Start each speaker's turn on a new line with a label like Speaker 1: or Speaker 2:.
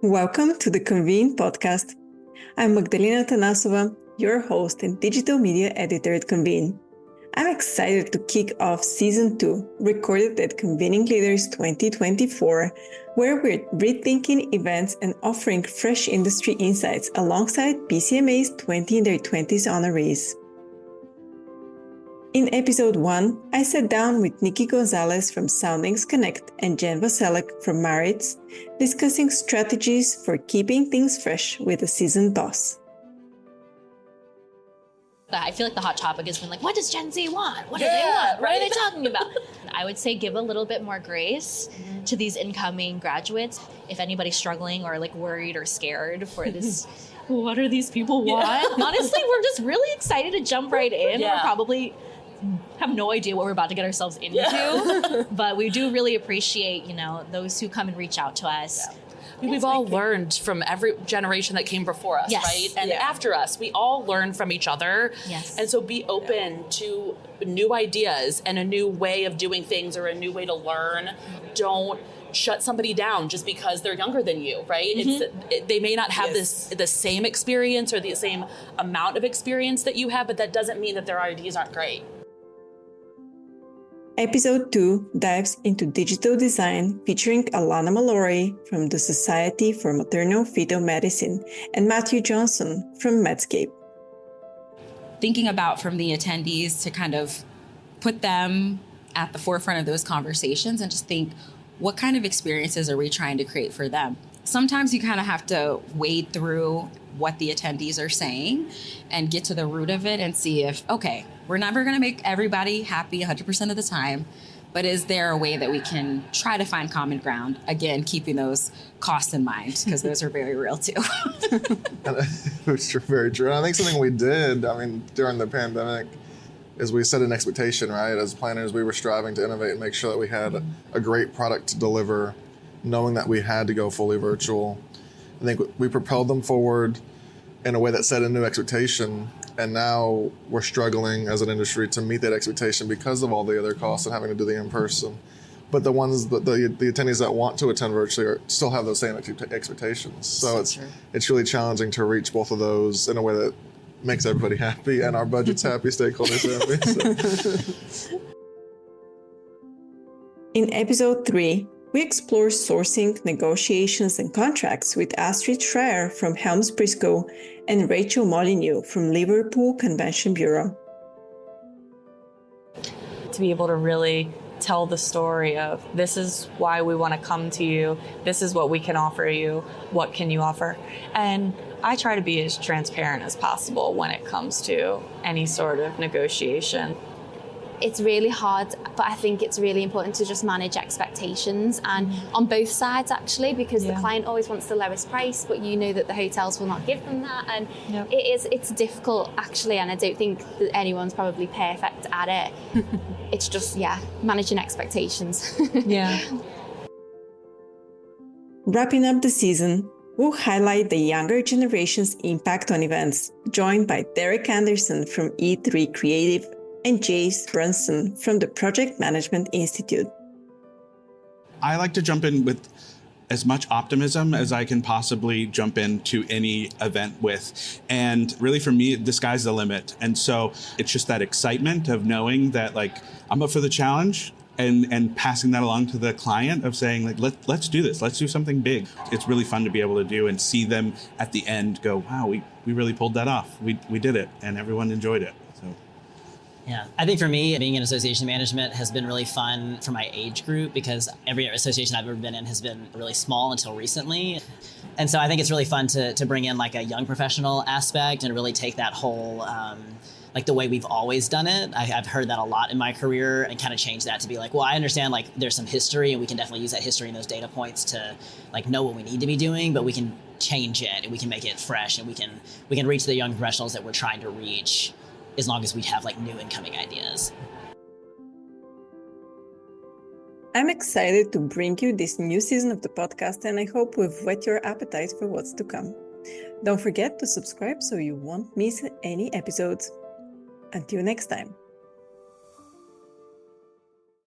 Speaker 1: Welcome to the Convene podcast. I'm Magdalena Tanasova, your host and digital media editor at Convene. I'm excited to kick off Season 2, recorded at Convening Leaders 2024, where we're rethinking events and offering fresh industry insights alongside PCMA's 20 in their 20s honorees. In episode 1, I sat down with Nikki Gonzales from Soundings Connect and Jen Vaseleck from Matirtz, discussing strategies for keeping things fresh with a seasoned boss.
Speaker 2: I feel like the hot topic has been like, what does Gen Z want? What do they want? What are they talking about? I would say give a little bit more grace to these incoming graduates. If anybody's struggling or like worried or scared for this, what do these people want? Honestly, we're just really excited to jump right in. We're probably have no idea what we're about to get ourselves into, but we do really appreciate, those who come and reach out to us.
Speaker 3: We've all learned from every generation that came before us, right? And after us, we all learn from each other.
Speaker 2: Yes.
Speaker 3: And so be open to new ideas and a new way of doing things or a new way to learn. Don't shut somebody down just because they're younger than you, right? They may not have the same experience or the same amount of experience that you have, but that doesn't mean that their ideas aren't great.
Speaker 1: Episode 2 dives into digital design, featuring Alana Mallory from the Society for Maternal-Fetal Medicine and Matthew Johnson from Medscape.
Speaker 4: Thinking about from the attendees to kind of put them at the forefront of those conversations and just think, what kind of experiences are we trying to create for them? Sometimes you kind of have to wade through what the attendees are saying and get to the root of it and see if, okay, we're never going to make everybody happy 100% of the time, but is there a way that we can try to find common ground? Again, keeping those costs in mind, because those are very real too.
Speaker 5: It's very true. And I think something we did, during the pandemic, is we set an expectation, right? As planners, we were striving to innovate and make sure that we had a great product to deliver, knowing that we had to go fully virtual. I think we propelled them forward in a way that set a new expectation, and now we're struggling as an industry to meet that expectation because of all the other costs and having to do the in-person. But the ones, the attendees that want to attend virtually still have those same expectations. So it's really challenging to reach both of those in a way that makes everybody happy and our budget's happy, stakeholders happy. So.
Speaker 1: In episode 3, we explore sourcing, negotiations, and contracts with Astrid Schrier from HelmsBriscoe and Rachael Molyneux from Liverpool Convention Bureau.
Speaker 6: To be able to really tell the story of, this is why we want to come to you, this is what we can offer you, what can you offer? And I try to be as transparent as possible when it comes to any sort of negotiation.
Speaker 7: It's really hard, but I think it's really important to just manage expectations, and on both sides actually, because the client always wants the lowest price, but you know that the hotels will not give them that, and it's difficult actually, and I don't think that anyone's probably perfect at it. It's just managing expectations.
Speaker 1: Wrapping up the season, we'll highlight the younger generation's impact on events, joined by Derek Anderson from E3 Creative and Chase Brunson from the Project Management Institute.
Speaker 8: I like to jump in with as much optimism as I can possibly jump into any event with. And really for me, the sky's the limit. And so it's just that excitement of knowing that I'm up for the challenge and passing that along to the client of saying let's do this. Let's do something big. It's really fun to be able to do and see them at the end go, wow, we really pulled that off. We did it and everyone enjoyed it.
Speaker 9: Yeah, I think for me, being in association management has been really fun for my age group, because every association I've ever been in has been really small until recently. And so I think it's really fun to bring in a young professional aspect and really take that whole, the way we've always done it. I've heard that a lot in my career, and kind of change that to be I understand there's some history, and we can definitely use that history and those data points to know what we need to be doing, but we can change it and we can make it fresh, and we can reach the young professionals that we're trying to reach, as long as we have new incoming ideas.
Speaker 1: I'm excited to bring you this new season of the podcast, and I hope we've whet your appetite for what's to come. Don't forget to subscribe so you won't miss any episodes. Until next time.